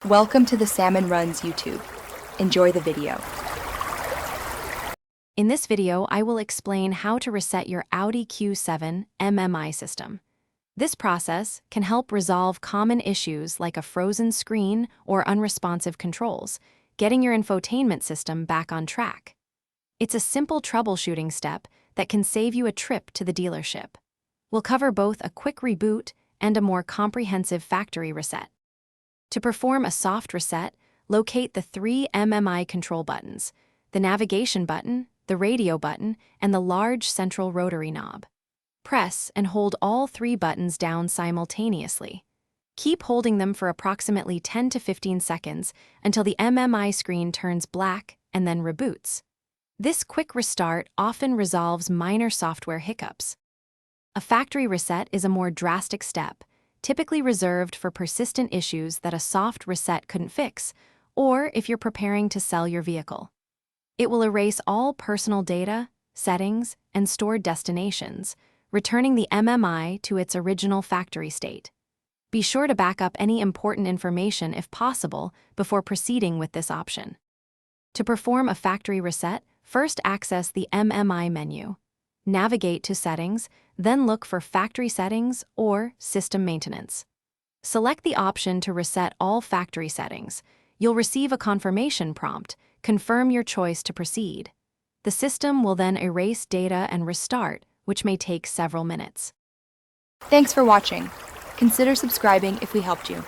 Welcome to the Salmon Runs YouTube. Enjoy the video. In this video, I will explain how to reset your Audi Q7 MMI system. This process can help resolve common issues like a frozen screen or unresponsive controls, getting your infotainment system back on track. It's a simple troubleshooting step that can save you a trip to the dealership. We'll cover both a quick reboot and a more comprehensive factory reset. To perform a soft reset, locate the 3 MMI control buttons: the navigation button, the radio button, and the large central rotary knob. Press and hold all 3 buttons down simultaneously. Keep holding them for approximately 10 to 15 seconds until the MMI screen turns black and then reboots. This quick restart often resolves minor software hiccups. A factory reset is a more drastic step, typically reserved for persistent issues that a soft reset couldn't fix, or if you're preparing to sell your vehicle. It will erase all personal data, settings, and stored destinations, returning the MMI to its original factory state. Be sure to back up any important information if possible before proceeding with this option. To perform a factory reset, first access the MMI menu. Navigate to Settings, then look for Factory Settings or System Maintenance. Select the option to reset all factory settings. You'll receive a confirmation prompt. Confirm your choice to proceed. The system will then erase data and restart, which may take several minutes. Thanks for watching. Consider subscribing if we helped you.